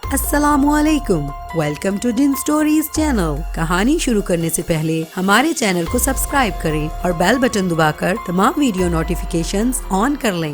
السلام علیکم، welcome to done stories channel. کہانی شروع کرنے سے پہلے ہمارے چینل کو سبسکرائب کریں اور بیل بٹن دبا کر تمام ویڈیو نوٹیفیکیشنز آن کر لیں۔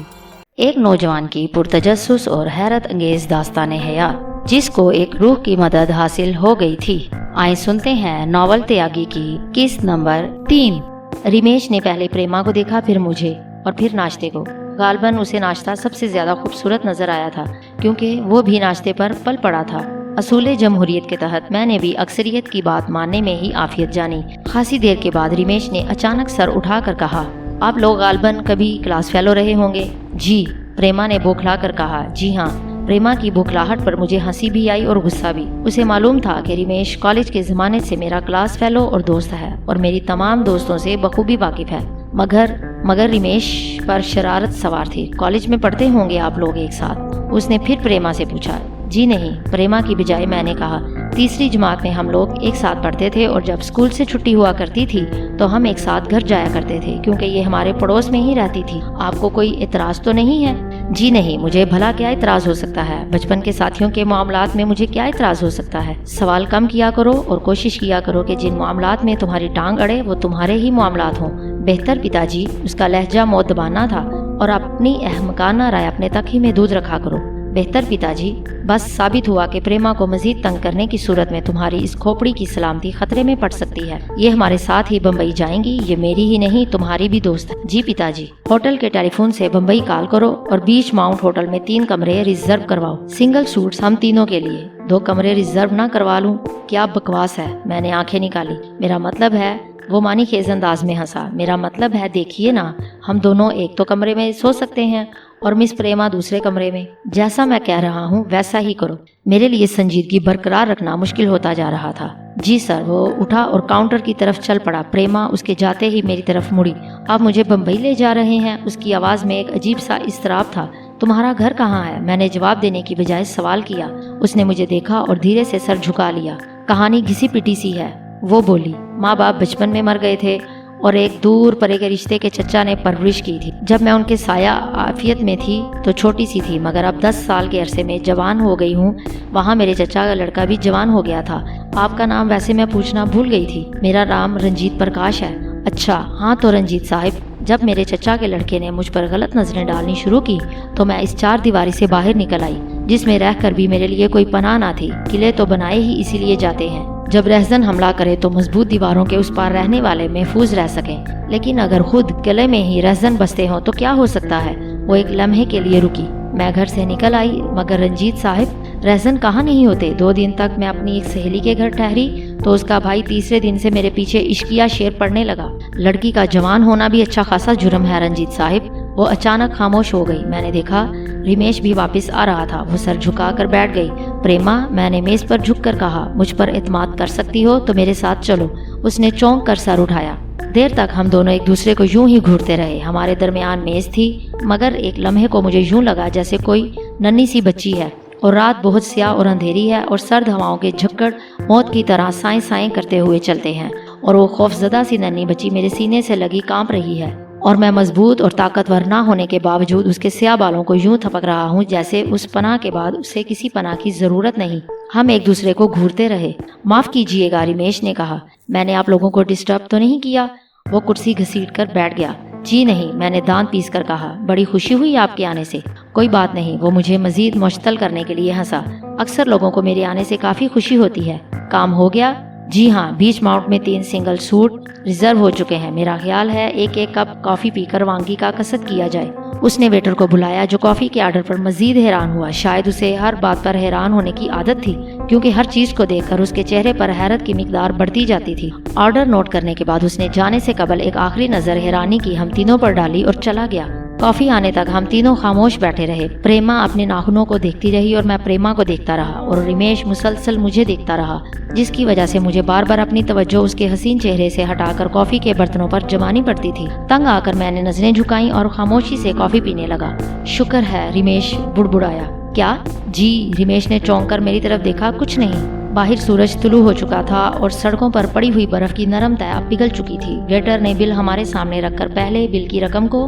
ایک نوجوان کی پرتجسس اور حیرت انگیز داستان حیات جس کو ایک روح کی مدد حاصل ہو گئی تھی۔ آئیں سنتے ہیں ناول تیاگی کی قسط نمبر 3۔ رمیش نے پہلے پریما کو دیکھا، پھر مجھے اور پھر ناشتے کو۔ غالباً اسے ناشتہ سب سے زیادہ خوبصورت نظر آیا تھا کیونکہ وہ بھی ناشتے پر پل پڑا تھا۔ اصول جمہوریت کے تحت میں نے بھی اکثریت کی بات ماننے میں ہی عافیت جانی۔ خاصی دیر کے بعد رمیش نے اچانک سر اٹھا کر کہا، آپ لوگ غالباً کبھی کلاس فیلو رہے ہوں گے؟ جی، پریما نے بوکھلا کر کہا۔ جی ہاں۔ پریما کی بوکھلاہٹ پر مجھے ہنسی بھی آئی اور غصہ بھی۔ اسے معلوم تھا کہ رمیش کالج کے زمانے سے میرا کلاس فیلو اور دوست ہے اور میری تمام دوستوں سے بخوبی واقف ہے، مگر رمیش پر شرارت سوار تھی۔ کالج میں پڑھتے ہوں گے آپ لوگ ایک ساتھ؟ اس نے پھر پریما سے پوچھا۔ جی نہیں، پریما کی بجائے میں نے کہا۔ تیسری جماعت میں ہم لوگ ایک ساتھ پڑھتے تھے اور جب اسکول سے چھٹی ہوا کرتی تھی تو ہم ایک ساتھ گھر جایا کرتے تھے کیونکہ یہ ہمارے پڑوس میں ہی رہتی تھی۔ آپ کو کوئی اعتراض تو نہیں ہے؟ جی نہیں، مجھے بھلا کیا اعتراض ہو سکتا ہے؟ بچپن کے ساتھیوں کے معاملات میں مجھے کیا اعتراض ہو سکتا ہے؟ سوال کم کیا کرو اور کوشش کیا کرو کہ جن معاملات میں تمہاری ٹانگ اڑے وہ تمہارے ہی معاملات ہوں۔ بہتر پتا جی۔ اس کا لہجہ مؤدبانہ تھا۔ اور اپنی احمقانہ رائے اپنے تک ہی محدود رکھا کرو۔ بہتر پتا جی، بس ثابت ہوا کہ پریما کو مزید تنگ کرنے کی صورت میں تمہاری اس کھوپڑی کی سلامتی خطرے میں پڑ سکتی ہے۔ یہ ہمارے ساتھ ہی بمبئی جائیں گی، یہ میری ہی نہیں تمہاری بھی دوست ہے۔ جی پتا جی۔ ہوٹل کے ٹیلی فون سے بمبئی کال کرو اور بیچ ماؤنٹ ہوٹل میں 3 کمرے ریزرو کرواؤ، سنگل سوٹس ہم تینوں کے لیے۔ 2 کمرے ریزرو نہ کروا لوں؟ کیا بکواس ہے؟ میں نے آنکھیں نکالی۔ میرا مطلب ہے، وہ معنی خیز انداز میں ہنسا، میرا مطلب ہے دیکھیے نا، ہم دونوں ایک تو کمرے میں سو سکتے ہیں اور مس پریما دوسرے کمرے میں۔ جیسا میں کہہ رہا ہوں ویسا ہی کرو۔ میرے لیے سنجیدگی برقرار رکھنا مشکل ہوتا جا رہا تھا۔ جی سر۔ وہ اٹھا اور کاؤنٹر کی طرف چل پڑا۔ پریما اس کے جاتے ہی میری طرف مڑی۔ آپ مجھے بمبئی لے جا رہے ہیں؟ اس کی آواز میں ایک عجیب سا اضطراب تھا۔ تمہارا گھر کہاں ہے؟ میں نے جواب دینے کی بجائے سوال کیا۔ اس نے مجھے دیکھا اور دھیرے سے سر جھکا لیا۔ کہانی گھسی پٹی سی ہے، وہ بولی۔ ماں باپ بچپن میں مر گئے تھے اور ایک دور پرے کے رشتے کے چچا نے پرورش کی تھی۔ جب میں ان کے سایہ عافیت میں تھی تو چھوٹی سی تھی، مگر اب 10 سال کے عرصے میں جوان ہو گئی ہوں۔ وہاں میرے چچا کا لڑکا بھی جوان ہو گیا تھا۔ آپ کا نام ویسے میں پوچھنا بھول گئی تھی۔ میرا نام رنجیت پرکاش ہے۔ اچھا ہاں، تو رنجیت صاحب، جب میرے چچا کے لڑکے نے مجھ پر غلط نظریں ڈالنی شروع کی تو میں اس 4 دیواری سے باہر نکل آئی، جس میں رہ کر بھی میرے لیے کوئی پناہ نہ تھی۔ قلعے تو بنائے ہی اسی لیے جاتے ہیں جب رہزن حملہ کرے تو مضبوط دیواروں کے اس پار رہنے والے محفوظ رہ سکیں، لیکن اگر خود قلعے میں ہی رہزن بستے ہوں تو کیا ہو سکتا ہے؟ وہ ایک لمحے کے لیے رکی۔ میں گھر سے نکل آئی، مگر رنجیت صاحب، رہزن کہاں نہیں ہوتے؟ 2 دن تک میں اپنی ایک سہیلی کے گھر ٹھہری تو اس کا بھائی تیسرے دن سے میرے پیچھے عشقیہ شعر پڑھنے لگا۔ لڑکی کا جوان ہونا بھی اچھا خاصا جرم ہے رنجیت صاحب۔ وہ اچانک خاموش ہو گئی۔ میں نے دیکھا رمیش بھی واپس آ رہا تھا۔ وہ سر جھکا کر بیٹھ گئی۔ پریما، میں نے میز پر جھک کر کہا، مجھ پر اعتماد کر سکتی ہو تو میرے ساتھ چلو۔ اس نے چونک کر سر اٹھایا۔ دیر تک ہم دونوں ایک دوسرے کو یوں ہی گھورتے رہے۔ ہمارے درمیان میز تھی، مگر ایک لمحے کو مجھے یوں لگا جیسے کوئی ننھی سی بچی ہے اور رات بہت سیاہ اور اندھیری ہے اور سرد ہواؤں کے جھکڑ موت کی طرح سائیں سائیں کرتے ہوئے چلتے ہیں اور وہ خوفزدہ سی ننھی بچی میرے سینے سے لگی کانپ رہی ہے اور میں مضبوط اور طاقتور نہ ہونے کے باوجود اس کے سیاہ بالوں کو یوں تھپک رہا ہوں جیسے اس پناہ کے بعد اسے کسی پناہ کی ضرورت نہیں۔ ہم ایک دوسرے کو گھورتے رہے۔ معاف کیجیے گا، رمیش نے کہا، میں نے آپ لوگوں کو ڈسٹرب تو نہیں کیا؟ وہ کرسی گھسیٹ کر بیٹھ گیا۔ جی نہیں، میں نے دانت پیس کر کہا، بڑی خوشی ہوئی آپ کے آنے سے۔ کوئی بات نہیں۔ وہ مجھے مزید مشتعل کرنے کے لیے ہنسا۔ اکثر لوگوں کو میرے آنے سے کافی خوشی ہوتی ہے۔ کام ہو گیا؟ جی ہاں، بیچ ماؤنٹ میں 3 سنگل سوٹ ریزرو ہو چکے ہیں۔ میرا خیال ہے ایک کپ کافی پی کر وانگی کا قصد کیا جائے۔ اس نے ویٹر کو بلایا جو کافی کے آرڈر پر مزید حیران ہوا۔ شاید اسے ہر بات پر حیران ہونے کی عادت تھی کیونکہ ہر چیز کو دیکھ کر اس کے چہرے پر حیرت کی مقدار بڑھتی جاتی تھی۔ آرڈر نوٹ کرنے کے بعد اس نے جانے سے قبل ایک آخری نظر حیرانی کی ہم تینوں پر ڈالی اور چلا گیا۔ کافی آنے تک ہم تینوں خاموش بیٹھے رہے۔ پریما اپنے ناخنوں کو دیکھتی رہی اور میں پریما کو دیکھتا رہا اور رمیش مسلسل مجھے دیکھتا رہا، جس کی وجہ سے مجھے بار بار اپنی توجہ اس کے حسین چہرے سے ہٹا کر کافی کے برتنوں پر جمانی پڑتی تھی۔ تنگ آ کر میں نے نظریں جھکائیں اور خاموشی سے کافی پینے لگا۔ شکر ہے، رمیش بڑبڑایا۔ کیا؟ جی، رمیش نے چونک کر میری طرف دیکھا۔ کچھ نہیں۔ باہر سورج طلوع ہو چکا تھا اور سڑکوں پر پڑی ہوئی برف کی نرم تہ پگھل چکی تھی۔ ویٹر نے بل ہمارے سامنے رکھ کر پہلے بل کی رقم کو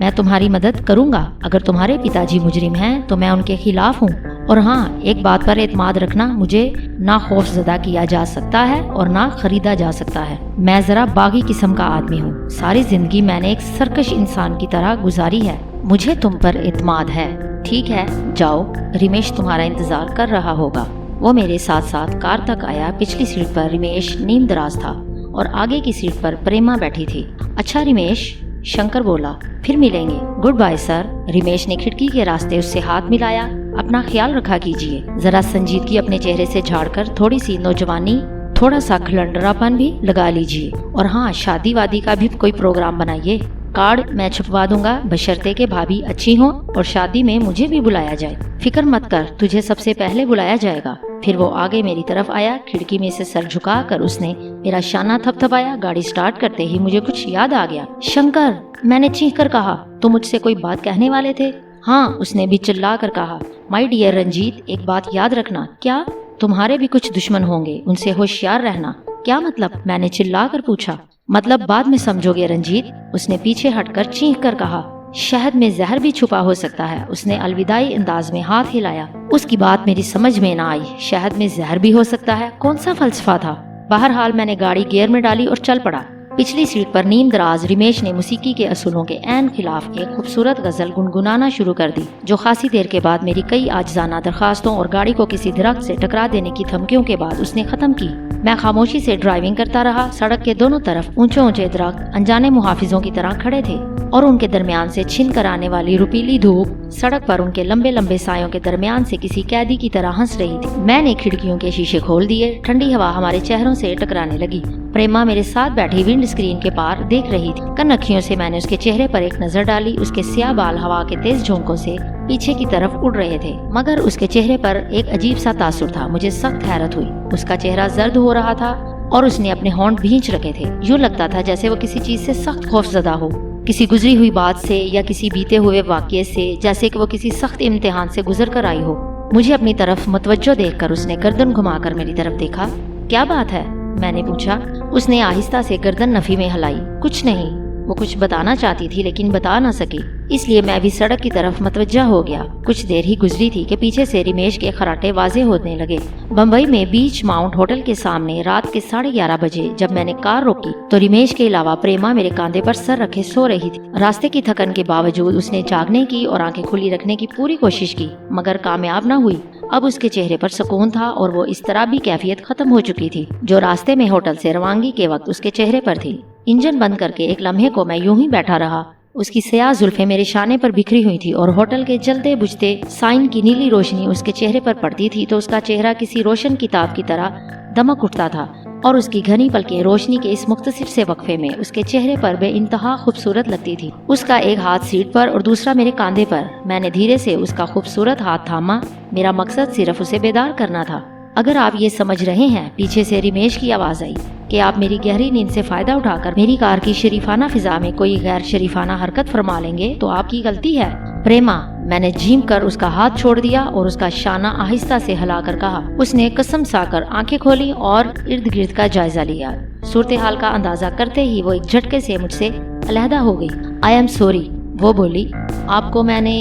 میں تمہاری مدد کروں گا۔ اگر تمہارے پتا جی مجرم ہیں تو میں ان کے خلاف ہوں، اور ہاں، ایک بات پر اعتماد رکھنا، مجھے نہ خوف زدہ کیا جا سکتا ہے اور نہ خریدا جا سکتا ہے۔ میں ذرا باغی قسم کا آدمی ہوں، ساری زندگی میں نے ایک سرکش انسان کی طرح گزاری ہے، مجھے تم پر اعتماد ہے۔ ٹھیک ہے، جاؤ، رمیش تمہارا انتظار کر رہا ہوگا۔ وہ میرے ساتھ ساتھ کار تک آیا۔ پچھلی سیٹ پر رمیش نیم دراز تھا اور آگے کی سیٹ پر پریما بیٹھی تھی۔ اچھا رمیش، شنکر بولا، پھر ملیں گے۔ گڈ بائی سر۔ رمیش نے کھڑکی کے راستے اس سے ہاتھ ملایا۔ اپنا خیال رکھا کیجیے۔ ذرا سنجیدگی اپنے چہرے سے جھاڑ کر تھوڑی سی نوجوانی، تھوڑا سا کھلنڈرا پن بھی لگا لیجیے، اور ہاں، شادی وادی کا بھی کوئی پروگرام بنائیے۔ کارڈ میں چھپوا دوں گا، بشرطے کہ بھابھی اچھی ہوں اور شادی میں مجھے بھی بلایا جائے۔ فکر مت کر، تجھے سب سے پہلے بلایا جائے گا۔ پھر وہ آگے میری طرف آیا۔ کھڑکی میں سے سر جھکا کر اس نے میرا شانہ تھپ تھپایا۔ گاڑی سٹارٹ کرتے ہی مجھے کچھ یاد آ گیا۔ شنکر، میں نے چیخ کر کہا، تم مجھ سے کوئی بات کہنے والے تھے؟ ہاں، اس نے بھی چلا کر کہا۔ مائی ڈیئر رنجیت، ایک بات یاد رکھنا۔ کیا؟ تمہارے بھی کچھ دشمن ہوں گے، ان سے ہوشیار رہنا۔ کیا مطلب؟ میں نے چلا کر پوچھا۔ مطلب بعد میں سمجھو گے رنجیت، اس نے پیچھے ہٹ کر چیخ کر کہا۔ شہد میں زہر بھی چھپا ہو سکتا ہے۔ اس نے الوداعی انداز میں ہاتھ ہلایا۔ اس کی بات میری سمجھ میں نہ آئی۔ شہد میں زہر بھی ہو سکتا ہے، کون سا فلسفہ تھا؟ بہرحال میں نے گاڑی گیئر میں ڈالی اور چل پڑا۔ پچھلی سیٹ پر نیم دراز رمیش نے موسیقی کے اصولوں کے عین خلاف ایک خوبصورت غزل گنگنانا شروع کر دی، جو خاصی دیر کے بعد میری کئی عاجزانہ درخواستوں اور گاڑی کو کسی درخت سے ٹکرا دینے کی دھمکیوں کے بعد اس نے ختم کی۔ میں خاموشی سے ڈرائیونگ کرتا رہا۔ سڑک کے دونوں طرف اونچے اونچے درخت انجانے محافظوں کی طرح کھڑے تھے، اور ان کے درمیان سے چھن کر آنے والی روپیلی دھوپ سڑک پر ان کے لمبے لمبے سایوں کے درمیان سے کسی قیدی کی طرح ہنس رہی تھی۔ میں نے کھڑکیوں کے شیشے کھول دیے۔ ٹھنڈی ہوا ہمارے چہروں سے ٹکرانے لگی۔ پریما میرے ساتھ بیٹھی ونڈ اسکرین کے پار دیکھ رہی تھی۔ کن اکھیوں سے میں نے اس کے چہرے پر ایک نظر ڈالی۔ اس کے سیاہ بال ہوا کے تیز جھونکوں سے پیچھے کی طرف اڑ رہے تھے، مگر اس کے چہرے پر ایک عجیب سا تاثر تھا۔ مجھے سخت حیرت ہوئی۔ اس کا چہرہ زرد ہو رہا تھا اور اس نے اپنے ہونٹ بھینچ رکھے تھے۔ یوں لگتا تھا جیسے وہ کسی چیز سے سخت خوف زدہ ہو، کسی گزری ہوئی بات سے یا کسی بیتے ہوئے واقعے سے، جیسے کہ وہ کسی سخت امتحان سے گزر کر آئی ہو۔ مجھے اپنی طرف متوجہ دیکھ کر اس نے گردن گھما کر میری طرف دیکھا۔ کیا بات ہے؟ میں نے پوچھا۔ اس نے آہستہ سے گردن نفی میں ہلائی۔ کچھ نہیں۔ وہ کچھ بتانا چاہتی تھی لیکن بتا نہ سکی، اس لیے میں بھی سڑک کی طرف متوجہ ہو گیا۔ کچھ دیر ہی گزری تھی کہ پیچھے سے رمیش کے خراٹے واضح ہونے لگے۔ بمبئی میں بیچ ماؤنٹ ہوٹل کے سامنے رات کے 11:30 بجے جب میں نے کار روکی تو رمیش کے علاوہ پریما میرے کاندھے پر سر رکھے سو رہی تھی۔ راستے کی تھکن کے باوجود اس نے جاگنے کی اور آنکھیں کھلی رکھنے کی پوری کوشش کی، مگر کامیاب نہ ہوئی۔ اب اس کے چہرے پر سکون تھا اور وہ اضطرابی کیفیت ختم ہو چکی تھی جو راستے میں ہوٹل سے روانگی کے وقت اس کے چہرے پر تھی۔ انجن بند کر کے ایک لمحے کو میں یوں ہی بیٹھا رہا۔ اس کی سیاہ زلفیں میرے شانے پر بکھری ہوئی تھی اور ہوٹل کے جلتے بجھتے سائن کی نیلی روشنی اس کے چہرے پر پڑتی تھی تو اس کا چہرہ کسی روشن کتاب کی طرح دمک اٹھتا تھا، اور اس کی گھنی پلکیں روشنی کے اس مختصر سے وقفے میں اس کے چہرے پر بے انتہا خوبصورت لگتی تھی۔ اس کا ایک ہاتھ سیٹ پر اور دوسرا میرے کاندھے پر۔ میں نے دھیرے سے اس کا خوبصورت ہاتھ تھاما۔ میرا مقصد صرف اسے بیدار کرنا تھا۔ اگر آپ یہ سمجھ رہے ہیں، پیچھے سے رمیش کی آواز آئی، کہ آپ میری گہری نیند سے فائدہ اٹھا کر میری کار کی شریفانہ فضا میں کوئی غیر شریفانہ حرکت فرما لیں گے تو آپ کی غلطی ہے۔ پریما، میں نے جھیم کر اس کا ہاتھ چھوڑ دیا اور اس کا شانہ آہستہ سے ہلا کر کہا۔ اس نے قسم سا کر آنکھیں کھولی اور ارد گرد کا جائزہ لیا۔ صورتحال کا اندازہ کرتے ہی وہ ایک جھٹکے سے مجھ سے علیحدہ ہو گئی۔ آئی ایم سوری، وہ بولی، آپ کو میں نے…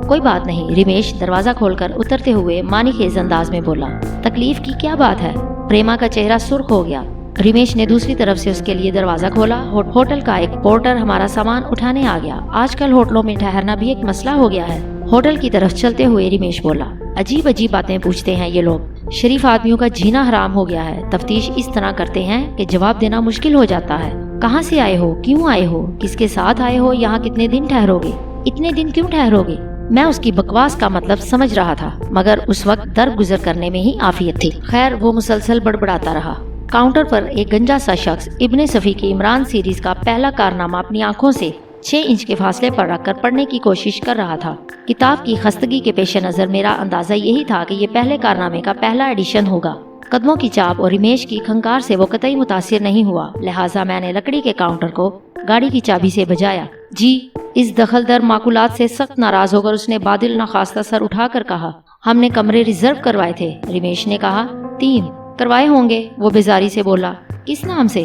کوئی بات نہیں، رمیش دروازہ کھول کر اترتے ہوئے معنی خیز انداز میں بولا۔ تکلیف کی کیا بات ہے؟ پریما کا چہرہ سرخ ہو گیا۔ رمیش نے دوسری طرف سے اس کے لیے دروازہ کھولا۔ ہوٹل کا ایک پورٹر ہمارا سامان اٹھانے آ گیا۔ آج کل ہوٹلوں میں ٹھہرنا بھی ایک مسئلہ ہو گیا ہے۔ ہوٹل کی طرف چلتے ہوئے رمیش بولا، عجیب عجیب باتیں پوچھتے ہیں یہ لوگ۔ شریف آدمیوں کا جینا حرام ہو گیا ہے۔ تفتیش اس طرح کرتے ہیں کہ جواب دینا مشکل ہو جاتا ہے۔ کہاں سے آئے ہو؟ کیوں آئے ہو؟ کس کے ساتھ آئے ہو؟ یہاں کتنے دن ٹھہرو گے؟ اتنے دن کیوں ٹھہرو گے؟ میں اس کی بکواس کا مطلب سمجھ رہا تھا، مگر اس وقت درگزر کرنے میں ہی عافیت تھی۔ خیر، وہ مسلسل بڑبڑاتا رہا۔ کاؤنٹر پر ایک گنجا سا شخص ابن صفی کی عمران سیریز کا پہلا کارنامہ اپنی آنکھوں سے 6 انچ کے فاصلے پر رکھ کر پڑھنے کی کوشش کر رہا تھا۔ کتاب کی خستگی کے پیش نظر میرا اندازہ یہی تھا کہ یہ پہلے کارنامے کا پہلا ایڈیشن ہوگا۔ قدموں کی چاپ اور رمیش کی کھنکار سے وہ قطعی متاثر نہیں ہوا، لہٰذا میں نے لکڑی کے کاؤنٹر کو گاڑی کی چابی سے بجایا۔ جی، اس دخل در معقولات سے سخت ناراض ہو کر اس نے بادل ناخواستہ سر اٹھا کر کہا، ہم نے کمرے ریزرو کروائے تھے۔ رمیش نے کہا، 3 کروائے ہوں گے، وہ بیزاری سے بولا۔ کس نام سے؟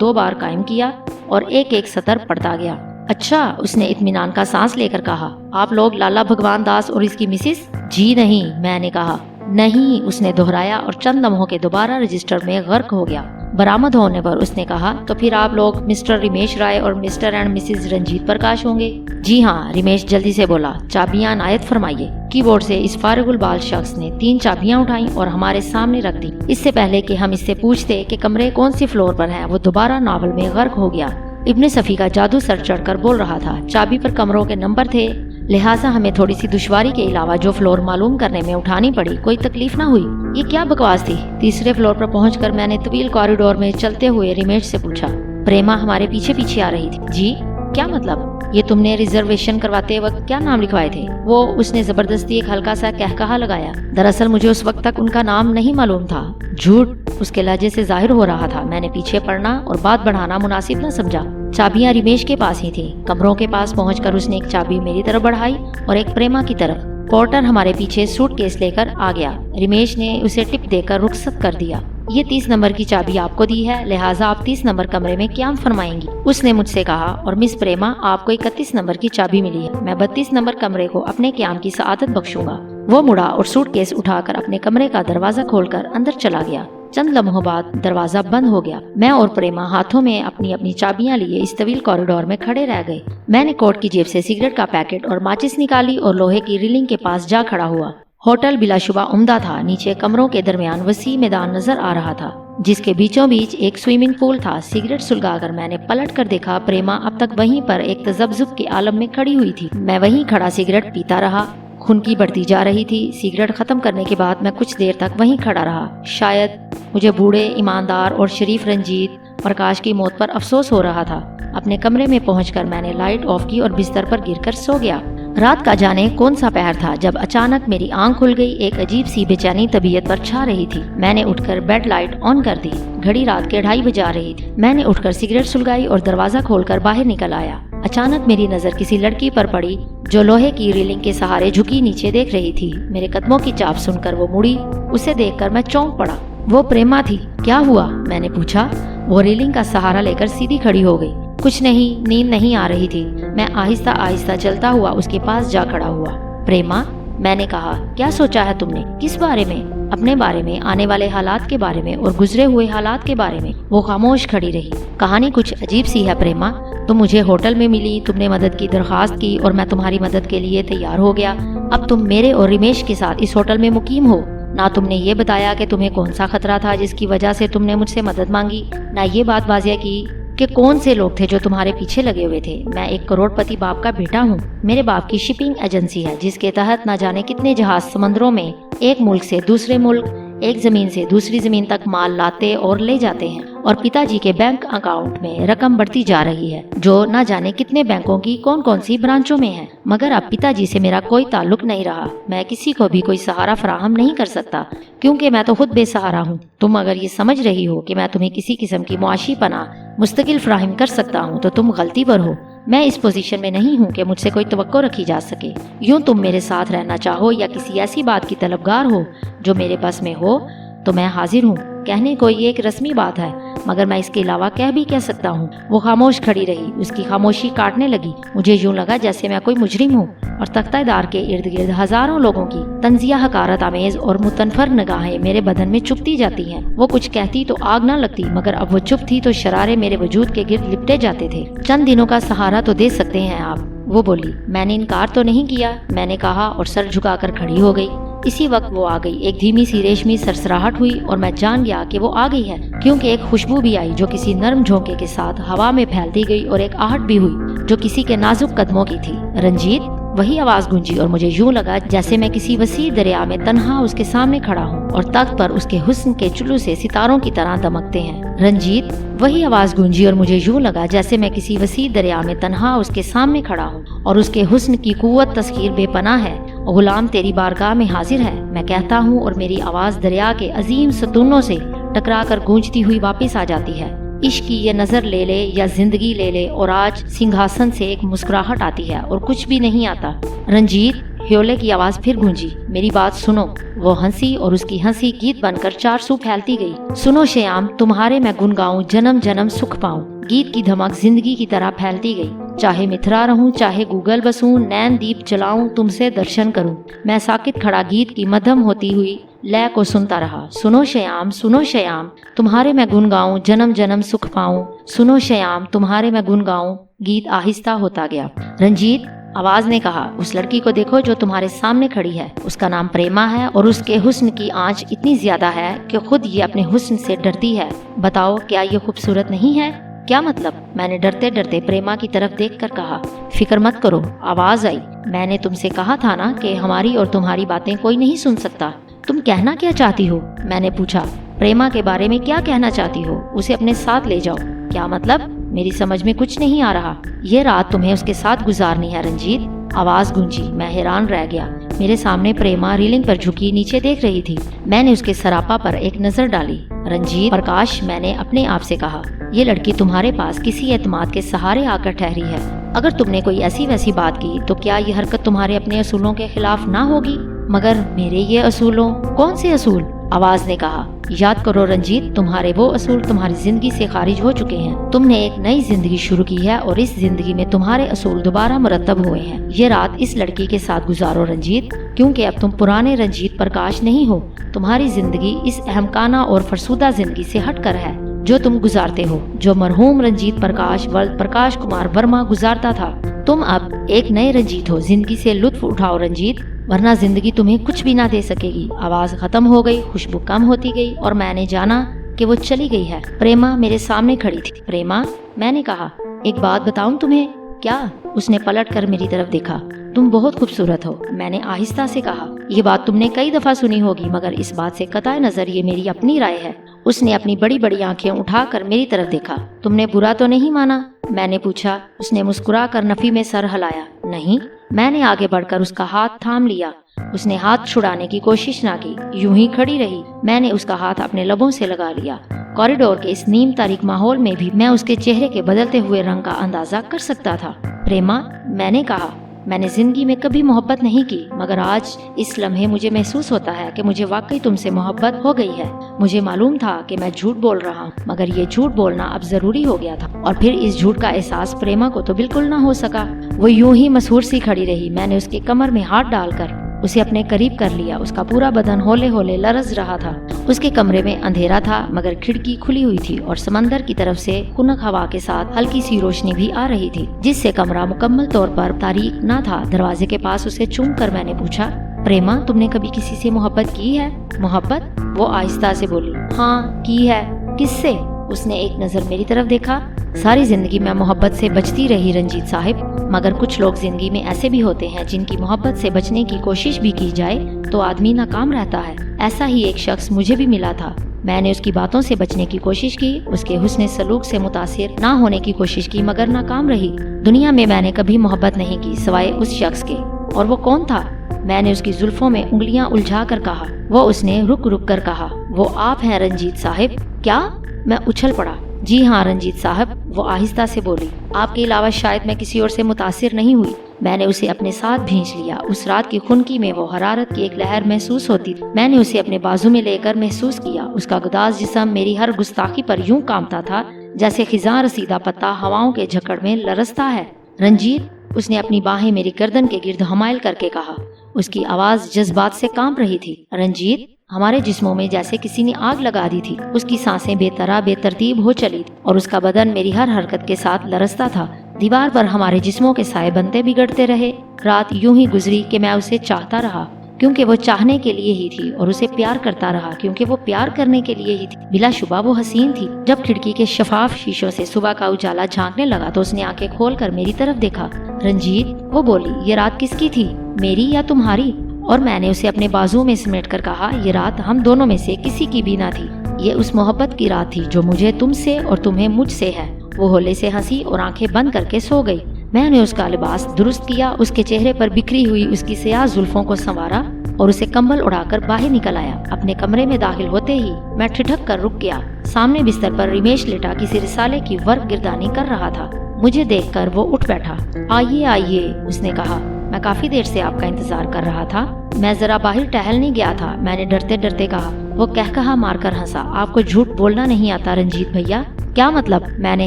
2 بار قائم کیا اور ایک ایک سطر پڑھتا گیا۔ اچھا، اس نے اطمینان کا سانس لے کر کہا، آپ لوگ لالا بھگوان داس اور اس کی مسز؟ جی نہیں، میں نے کہا۔ نہیں، اس نے دہرایا اور چند لمحوں کے دوبارہ رجسٹر میں غرق ہو گیا۔ برآمد ہونے پر اس نے کہا، تو پھر آپ لوگ مسٹر رمیش رائے اور Mr and Mrs Ranjit Prakash ہوں گے؟ جی ہاں، رمیش جلدی سے بولا۔ چابیاں عنایت فرمائیے۔ کی بورڈ سے اس فارغ البال شخص نے 3 چابیاں اٹھائیں اور ہمارے سامنے رکھ دی۔ اس سے پہلے کہ ہم اس سے پوچھتے کہ کمرے کون سی فلور پر ہیں، وہ دوبارہ ناول میں غرق ہو گیا۔ ابن صفی کا جادو سر چڑھ کر بول رہا تھا، چابی پر کمروں کے نمبر تھے، لہٰذا ہمیں تھوڑی سی دشواری کے علاوہ جو فلور معلوم کرنے میں اٹھانی پڑی، کوئی تکلیف نہ ہوئی۔ یہ کیا بکواس تھی؟ تیسرے فلور پر پہنچ کر میں نے طویل کوریڈور میں چلتے ہوئے رمیش سے پوچھا۔ پریما ہمارے پیچھے پیچھے آ رہی تھی۔ جی، کیا مطلب؟ یہ تم نے ریزرویشن کرواتے وقت کیا نام لکھوائے تھے؟ وہ اس نے زبردستی ایک ہلکا سا کہکہا لگایا۔ دراصل مجھے اس وقت تک ان کا نام نہیں معلوم تھا۔ جھوٹ اس کے لہجے سے ظاہر ہو رہا تھا۔ میں نے پیچھے پڑنا اور بات بڑھانا مناسب نہ سمجھا۔ چابیاں رمیش کے پاس ہی تھیں۔ کمروں کے پاس پہنچ کر اس نے ایک چابی میری طرف بڑھائی اور ایک پریما کی طرف۔ پورٹر ہمارے پیچھے سوٹ کیس لے کر آ گیا۔ رمیش نے اسے ٹپ دے کر رخصت کر دیا۔ یہ 30 نمبر کی چابی آپ کو دی ہے، لہٰذا آپ 30 نمبر کمرے میں قیام فرمائیں گی، اس نے مجھ سے کہا، اور مس پریما آپ کو 31 نمبر کی چابی ملی ہے، میں 32 نمبر کمرے کو اپنے قیام کی سعادت بخشوں گا۔ وہ مڑا اور سوٹ کیس اٹھا کر اپنے کمرے کا دروازہ کھول کر اندر چلا گیا۔ چند لمحوں بعد دروازہ بند ہو گیا۔ میں اور پریما ہاتھوں میں اپنی اپنی چابیاں لیے اس طویل کوریڈور میں کھڑے رہ گئے۔ میں نے کوٹ کی جیب سے سگریٹ کا پیکٹ اور ماچس نکالی اور لوہے کی ریلنگ کے پاس جا کھڑا ہوا۔ ہوٹل بلا شبہ عمدہ تھا۔ نیچے کمروں کے درمیان وسیع میدان نظر آ رہا تھا جس کے بیچوں بیچ ایک سوئمنگ پول تھا۔ سگریٹ سلگا کر میں نے پلٹ کر دیکھا، پریما اب تک وہیں پر ایک تذبذب کے عالم میں کھڑی ہوئی تھی۔ میں وہیں کھڑا سگریٹ پیتا رہا۔ خنکی بڑھتی جا رہی تھی۔ سگریٹ ختم کرنے کے بعد میں کچھ دیر تک وہیں کھڑا رہا۔ شاید مجھے بوڑھے، ایماندار اور شریف رنجیت پرکاش کی موت پر افسوس ہو رہا تھا۔ اپنے کمرے میں پہنچ کر میں نے لائٹ آف کی اور بستر پر گر کر سو گیا۔ رات کا جانے کون سا پہر تھا جب اچانک میری آنکھ کھل گئی۔ ایک عجیب سی بے چینی طبیعت پر چھا رہی تھی۔ میں نے اٹھ کر بیڈ لائٹ آن کر دی۔ گھڑی رات کے 2:30 بجا رہی تھی۔ میں نے اٹھ کر سگریٹ سلگائی اور دروازہ کھول کر باہر نکل آیا۔ اچانک میری نظر کسی لڑکی پر پڑی جو لوہے کی ریلنگ کے سہارے جھکی نیچے دیکھ رہی تھی۔ میرے قدموں کی چاپ سن کر وہ مڑی۔ اسے دیکھ کر میں چونک پڑا۔ وہ پریما تھی۔ کیا ہوا؟ میں نے پوچھا۔ وہ ریلنگ کا سہارا لے کر سیدھی کھڑی ہو گئی۔ کچھ نہیں، نیند نہیں آ رہی تھی۔ میں آہستہ آہستہ چلتا ہوا اس کے پاس جا کھڑا ہوا۔ پریما، میں نے کہا، کیا سوچا ہے تم نے؟ کس بارے میں؟ اپنے بارے میں، آنے والے حالات کے بارے میں اور گزرے ہوئے حالات کے بارے میں۔ وہ خاموش کھڑی رہی۔ کہانی کچھ عجیب سی ہے پریما۔ تم مجھے ہوٹل میں ملی، تم نے مدد کی درخواست کی اور میں تمہاری مدد کے لیے تیار ہو گیا۔ اب تم میرے اور رمیش کے ساتھ اس ہوٹل میں مقیم ہو۔ نہ تم نے یہ بتایا کہ تمہیں کون سا خطرہ تھا جس کی وجہ سے تم نے مجھ سے مدد مانگی، نہ یہ بات واضح کی کہ کون سے لوگ تھے جو تمہارے پیچھے لگے ہوئے تھے۔ میں ایک کروڑ پتی باپ کا بیٹا ہوں۔ میرے باپ کی شپنگ ایجنسی ہے جس کے تحت نہ جانے کتنے جہاز سمندروں میں ایک ملک سے دوسرے ملک، ایک زمین سے دوسری زمین تک مال لاتے اور لے جاتے ہیں، اور پتا جی کے بینک اکاؤنٹ میں رقم بڑھتی جا رہی ہے جو نہ جانے کتنے بینکوں کی کون کون سی برانچوں میں ہے۔ مگر اب پتا جی سے میرا کوئی تعلق نہیں رہا۔ میں کسی کو بھی کوئی سہارا فراہم نہیں کر سکتا کیونکہ میں تو خود بے سہارا ہوں۔ تم اگر یہ سمجھ رہی ہو کہ میں تمہیں کسی قسم کی معاشی پناہ مستقل فراہم کر سکتا ہوں تو تم غلطی پر ہو۔ میں اس پوزیشن میں نہیں ہوں کہ مجھ سے کوئی توقع رکھی جا سکے۔ یوں تم میرے ساتھ رہنا چاہو یا کسی ایسی بات کی طلبگار ہو جو میرے بس میں ہو تو میں حاضر ہوں۔ کہنے کو یہ ایک رسمی بات ہے مگر میں اس کے علاوہ کہہ سکتا ہوں۔ وہ خاموش کھڑی رہی۔ اس کی خاموشی کاٹنے لگی۔ مجھے یوں لگا جیسے میں کوئی مجرم ہوں اور تختہ دار کے ارد گرد ہزاروں لوگوں کی طنزیہ حقارت آمیز اور متنفر نگاہیں میرے بدن میں چبھتی جاتی ہیں۔ وہ کچھ کہتی تو آگ نہ لگتی مگر اب وہ چپ تھی تو شرارے میرے وجود کے گرد لپٹے جاتے تھے۔ چند دنوں کا سہارا تو دے سکتے ہیں آپ، وہ بولی۔ میں نے انکار تو نہیں کیا، میں نے کہا اور سر جھکا کر کھڑی ہو گئی۔ اسی وقت وہ آ گئی۔ ایک دھیمی سی ریشمی سرسراہٹ ہوئی اور میں جان گیا کہ وہ آ گئی ہے، کیونکہ ایک خوشبو بھی آئی جو کسی نرم جھونکے کے ساتھ ہوا میں پھیلتی گئی اور ایک آہٹ بھی ہوئی جو کسی کے نازک قدموں کی تھی۔ رنجیت، وہی آواز گونجی اور مجھے یوں لگا جیسے میں کسی وسیع دریا میں تنہا اس کے سامنے کھڑا ہوں اور تخت پر اس کے حسن کے چلو سے ستاروں کی طرح دمکتے ہیں۔ رنجیت، وہی آواز گونجی اور مجھے یوں لگا جیسے میں کسی وسیع دریا میں تنہا اس کے سامنے کھڑا ہوں اور اس کے حسن کی قوت تسخیر بے پناہ ہے۔ غلام تیری بارگاہ میں حاضر ہے، میں کہتا ہوں اور میری آواز دریا کے عظیم ستونوں سے ٹکرا کر گونجتی ہوئی واپس آ جاتی ہے۔ عشق کی یہ نظر لے لے یا زندگی لے لے اور آج سنگھاسن سے ایک مسکراہٹ آتی ہے اور کچھ بھی نہیں آتا۔ رنجیت، ہیولے کی آواز پھر گونجی، میری بات سنو۔ وہ ہنسی اور اس کی ہنسی گیت بن کر چارسو پھیلتی گئی۔ سنو شیام، تمہارے میں گن گاؤں، جنم جنم سکھ پاؤں۔ گیت کی دھمک زندگی کی طرح پھیلتی گئی۔ چاہے متھرا رہوں، چاہے گوگل بسوں، نین دیپ جلاؤں، تم سے درشن کروں۔ میں ساکت کھڑا گیت کی مدھم ہوتی ہوئی لے کو سنتا رہا۔ سنو شیام، سنو شیام، تمہارے میں گن گاؤں، جنم جنم سکھ پاؤں۔ سنو شیام، تمہارے میں گن گاؤں۔ گیت آہستہ ہوتا گیا۔ رنجیت، آواز نے کہا، اس لڑکی کو دیکھو جو تمہارے سامنے کھڑی ہے۔ اس کا نام پریما ہے اور اس کے حسن کی آنچ اتنی زیادہ ہے کہ خود یہ اپنے حسن سے ڈرتی ہے۔ بتاؤ، کیا یہ خوبصورت نہیں ہے؟ کیا مطلب؟ میں نے ڈرتے ڈرتے پریما کی طرف دیکھ کر کہا۔ فکر مت کرو، آواز آئی۔ میں نے تم سے کہا تھا نا کہ ہماری اور تمہاری باتیں کوئی نہیں سن سکتا۔ تم کہنا کیا چاہتی ہو؟ میں نے پوچھا۔ پریما کے بارے میں کیا کہنا چاہتی ہو؟ اسے اپنے ساتھ لے جاؤ۔ کیا مطلب؟ میری سمجھ میں کچھ نہیں آ رہا۔ یہ رات تمہیں اس کے ساتھ گزارنی ہے رنجیت؟ آواز گونجی۔ میں حیران رہ گیا۔ میرے سامنے پریما ریلنگ پر جھکی نیچے دیکھ رہی تھی۔ میں نے اس کے سراپا پر ایک نظر ڈالی۔ رنجیت پرکاش، میں نے اپنے آپ سے کہا، یہ لڑکی تمہارے پاس کسی اعتماد کے سہارے آ کر ٹھہری ہے۔ اگر تم نے کوئی ایسی ویسی بات کی تو کیا یہ حرکت تمہارے اپنے اصولوں کے خلاف نہ ہوگی؟ مگر میرے یہ اصولوں؟ کون سے اصول؟ آواز نے کہا۔ یاد کرو رنجیت، تمہارے وہ اصول تمہاری زندگی سے خارج ہو چکے ہیں۔ تم نے ایک نئی زندگی شروع کی ہے اور اس زندگی میں تمہارے اصول دوبارہ مرتب ہوئے ہیں۔ یہ رات اس لڑکی کے ساتھ گزارو رنجیت، کیونکہ اب تم پرانے رنجیت پرکاش نہیں ہو۔ تمہاری زندگی اس احمقانہ اور فرسودہ زندگی سے ہٹ کر ہے جو تم گزارتے ہو، جو مرحوم رنجیت پرکاش ورلڈ پرکاش کمار ورما گزارتا تھا۔ تم اب ایک نئے رنجیت ہو۔ زندگی سے لطف اٹھاؤ رنجیت، ورنہ زندگی تمہیں کچھ بھی نہ دے سکے گی۔ آواز ختم ہو گئی، خوشبو کم ہوتی گئی اور میں نے جانا کہ وہ چلی گئی ہے۔ پریما میرے سامنے کھڑی تھی۔ پریما، میں نے کہا، ایک بات بتاؤں تمہیں؟ کیا؟ اس نے پلٹ کر میری طرف دیکھا۔ تم بہت خوبصورت ہو، میں نے آہستہ سے کہا۔ یہ بات تم نے کئی دفعہ سنی ہوگی، مگر اس بات سے قطع نظر یہ میری اپنی رائے ہے۔ اس نے اپنی بڑی بڑی آنکھیں اٹھا کر میری طرف دیکھا۔ تم نے برا تو نہیں مانا؟ میں نے پوچھا۔ اس نے مسکرا کر نفی میں سر ہلایا۔ نہیں۔ میں نے آگے بڑھ کر اس کا ہاتھ تھام لیا۔ اس نے ہاتھ چھڑانے کی کوشش نہ کی، یوں ہی کھڑی رہی۔ میں نے اس کا ہاتھ اپنے لبوں سے لگا لیا۔ کوریڈور کے اس نیم تاریک ماحول میں بھی میں اس کے چہرے کے بدلتے ہوئے رنگ کا اندازہ کر سکتا تھا۔ پریما، میں نے کہا، میں نے زندگی میں کبھی محبت نہیں کی، مگر آج اس لمحے مجھے محسوس ہوتا ہے کہ مجھے واقعی تم سے محبت ہو گئی ہے۔ مجھے معلوم تھا کہ میں جھوٹ بول رہا ہوں، مگر یہ جھوٹ بولنا اب ضروری ہو گیا تھا، اور پھر اس جھوٹ کا احساس پریما کو تو بالکل نہ ہو سکا۔ وہ یوں ہی مسحور سی کھڑی رہی۔ میں نے اس کے کمر میں ہاتھ ڈال کر اسے اپنے قریب کر لیا۔ اس کا پورا بدن ہولے ہولے لرز رہا تھا۔ اس کے کمرے میں اندھیرا تھا، مگر کھڑکی کھلی ہوئی تھی اور سمندر کی طرف سے خنک ہوا کے ساتھ ہلکی سی روشنی بھی آ رہی تھی، جس سے کمرہ مکمل طور پر تاریک نہ تھا۔ دروازے کے پاس اسے چوم کر میں نے پوچھا، پریما، تم نے کبھی کسی سے محبت کی ہے؟ محبت؟ وہ آہستہ سے بولی۔ ہاں، کی ہے۔ کس سے؟ اس نے ایک نظر میری طرف دیکھا۔ ساری زندگی میں محبت سے بچتی رہی رنجیت صاحب، مگر کچھ لوگ زندگی میں ایسے بھی ہوتے ہیں جن کی محبت سے بچنے کی کوشش بھی کی جائے تو آدمی ناکام رہتا ہے۔ ایسا ہی ایک شخص مجھے بھی ملا تھا۔ میں نے اس کی باتوں سے بچنے کی کوشش کی، اس کے حسن سلوک سے متاثر نہ ہونے کی کوشش کی، مگر ناکام رہی۔ دنیا میں میں نے کبھی محبت نہیں کی سوائے اس شخص کے۔ اور وہ کون تھا؟ میں نے اس کی زلفوں میں انگلیاں الجھا کر کہا۔ وہ اس نے رک رک کر کہا، وہ آپ ہیں رنجیت صاحب۔ کیا؟ میں اچھل پڑا۔ جی ہاں رنجیت صاحب، وہ آہستہ سے بولی۔ آپ کے علاوہ شاید میں کسی اور سے متاثر نہیں ہوئی۔ میں نے اسے اپنے ساتھ بھینچ لیا۔ اس رات کی خنکی میں وہ حرارت کی ایک لہر محسوس ہوتی تھی۔ میں نے اسے اپنے بازو میں لے کر محسوس کیا۔ اس کا گداز جسم میری ہر گستاخی پر یوں کانپتا تھا جیسے خزاں رسیدہ پتا ہواؤں کے جھکڑ میں لرزتا ہے۔ رنجیت، اس نے اپنی باہیں میری گردن کے گرد حمائل کر کے کہا۔ اس کی آواز جذبات سے کانپ رہی تھی۔ رنجیت، ہمارے جسموں میں جیسے کسی نے آگ لگا دی تھی۔ اس کی سانسیں بے طرح بے ترتیب ہو چلی تھی اور اس کا بدن میری ہر حرکت کے ساتھ لرزتا تھا۔ دیوار پر ہمارے جسموں کے سائے بنتے بگڑتے رہے۔ رات یوں ہی گزری کہ میں اسے چاہتا رہا کیونکہ وہ چاہنے کے لیے ہی تھی، اور اسے پیار کرتا رہا کیونکہ وہ پیار کرنے کے لیے ہی تھی۔ بلا شبہ وہ حسین تھی۔ جب کھڑکی کے شفاف شیشوں سے صبح کا اجالا جھانکنے لگا تو اس نے آنکھیں کھول کر میری طرف دیکھا۔ رنجیت، وہ بولی، یہ رات کس کی تھی، میری یا تمہاری؟ اور میں نے اسے اپنے بازو میں سمیٹ کر کہا، یہ رات ہم دونوں میں سے کسی کی بھی نہ تھی۔ یہ اس محبت کی رات تھی جو مجھے تم سے اور تمہیں مجھ سے ہے۔ وہ ہولے سے ہنسی اور آنکھیں بند کر کے سو گئی۔ میں نے اس کا لباس درست کیا، اس کے چہرے پر بکھری ہوئی اس کی سیاہ زلفوں کو سنوارا اور اسے کمبل اڑا کر باہر نکل آیا۔ اپنے کمرے میں داخل ہوتے ہی میں ٹھٹک کر رک گیا۔ سامنے بستر پر رمیش لیٹا کسی رسالے کی ورق گردانی کر رہا تھا۔ مجھے دیکھ کر وہ اٹھ بیٹھا۔ آئیے آئیے، اس نے کہا۔ میں کافی دیر سے آپ کا انتظار کر رہا تھا. میں ذرا باہر ٹہلنے گیا تھا, میں نے ڈرتے ڈرتے کہا. وہ کہا مار کر ہنسا. آپ کو جھوٹ بولنا نہیں آتا رنجیت بھیا؟ کیا مطلب؟ میں نے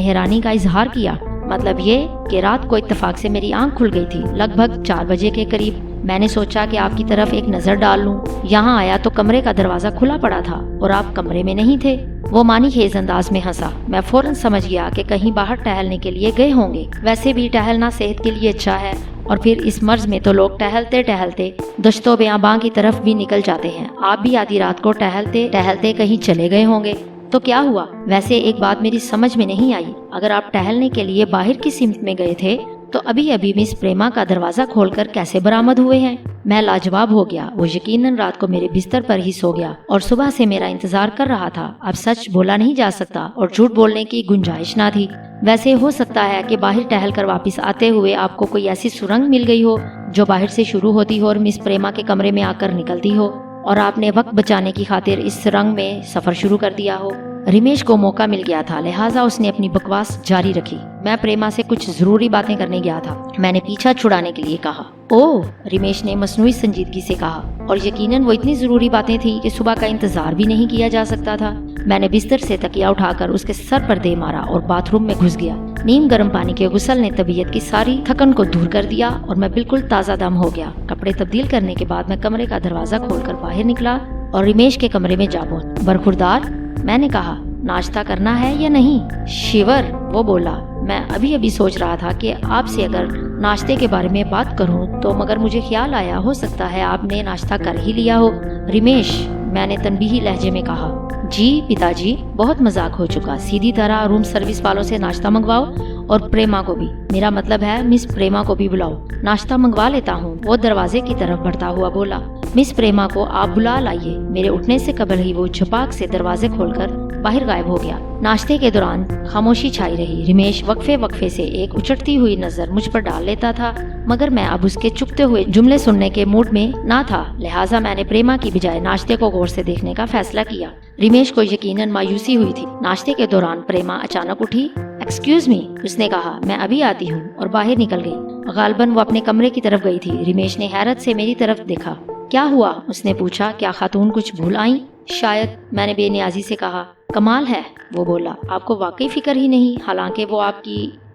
حیرانی کا اظہار کیا. مطلب یہ کہ رات کو اتفاق سے میری آنکھ کھل گئی تھی, لگ بھگ 4 بجے کے قریب. میں نے سوچا کہ آپ کی طرف ایک نظر ڈال لوں. یہاں آیا تو کمرے کا دروازہ کھلا پڑا تھا اور آپ کمرے میں نہیں تھے. وہ مانی خیز انداز میں ہنسا. میں فوراً سمجھ گیا کہ کہیں باہر ٹہلنے کے لیے گئے ہوں گے. ویسے بھی ٹہلنا صحت کے لیے اچھا ہے, اور پھر اس مرض میں تو لوگ ٹہلتے ٹہلتے دشت و بیاباں کی طرف بھی نکل جاتے ہیں. آپ بھی آدھی رات کو ٹہلتے ٹہلتے کہیں چلے گئے ہوں گے. تو کیا ہوا؟ ویسے ایک بات میری سمجھ میں نہیں آئی. اگر آپ ٹہلنے کے لیے باہر کی سمت میں گئے تھے تو ابھی ابھی مس پریما کا دروازہ کھول کر کیسے برآمد ہوئے ہیں؟ میں لاجواب ہو گیا. وہ یقیناً رات کو میرے بستر پر ہی سو گیا اور صبح سے میرا انتظار کر رہا تھا. اب سچ بولا نہیں جا سکتا اور جھوٹ بولنے کی گنجائش نہ تھی. ویسے ہو سکتا ہے کہ باہر ٹہل کر واپس آتے ہوئے آپ کو کوئی ایسی سرنگ مل گئی ہو جو باہر سے شروع ہوتی ہو اور مس پریما کے کمرے میں آ کر نکلتی ہو, اور آپ نے وقت بچانے کی خاطر اس سرنگ میں سفر شروع کر دیا ہو. رمیش کو موقع مل گیا تھا, لہٰذا اس نے اپنی بکواس جاری رکھی. میں پریما سے کچھ ضروری باتیں کرنے گیا تھا. میں نے پیچھا چھڑانے کے لیے کہا. اوہ, رمیش نے مصنوعی سنجیدگی سے کہا, اور یقیناً وہ اتنی ضروری باتیں تھیں کہ صبح کا انتظار بھی نہیں کیا جا سکتا تھا. میں نے بستر سے تکیا اٹھا کر اس کے سر پر دے مارا اور باتھ روم میں گھس گیا. نیم گرم پانی کے غسل نے طبیعت کی ساری تھکن کو دور کر دیا اور میں بالکل تازہ دم ہو گیا. کپڑے تبدیل کرنے کے بعد میں کمرے کا دروازہ کھول کر باہر نکلا اور رمیش کے کمرے میں جا پہنچا. برخوردار, میں نے کہا, ناشتہ کرنا ہے یا نہیں؟ شیور, وہ بولا. میں ابھی سوچ رہا تھا کہ آپ سے اگر ناشتے کے بارے میں بات کروں تو, مگر مجھے خیال آیا ہو سکتا ہے آپ نے ناشتہ کر ہی لیا ہو. رمیش, میں نے تنبیہی لہجے میں کہا. جی پتا جی, بہت مذاق ہو چکا. سیدھی طرح روم سروس والوں سے ناشتہ منگواؤ اور پریما کو بھی, میرا مطلب ہے مس پریما کو بھی بلاؤ. ناشتہ منگوا لیتا ہوں, وہ دروازے کی طرف بڑھتا ہوا بولا. مس پریما کو آپ بلا لائیے. میرے اٹھنے سے قبل ہی وہ جھپاک سے دروازے کھول کر باہر غائب ہو گیا. ناشتے کے دوران خاموشی چھائی رہی. رمیش وقفے سے ایک اچھڑتی ہوئی نظر مجھ پر ڈال لیتا تھا, مگر میں اب اس کے چپتے ہوئے جملے سننے کے موڈ میں نہ تھا, لہٰذا میں نے پریما کی بجائے ناشتے کو غور سے دیکھنے کا فیصلہ کیا. رمیش کو یقیناً مایوسی ہوئی تھی. ناشتے کے دوران پریما اچانک اٹھی. ایکسکیوز می, اس نے کہا, میں ابھی آتی ہوں, اور باہر نکل گئی. غالباً وہ اپنے کمرے کی طرف گئی تھی. رمیش نے حیرت سے میری طرف دیکھا. کیا ہوا؟ اس نے پوچھا. کیا خاتون کچھ بھول آئیں؟ شاید, میں نے بے نیازی سے کہا. کمال ہے, وہ بولا, آپ کو واقعی فکر ہی نہیں, حالانکہ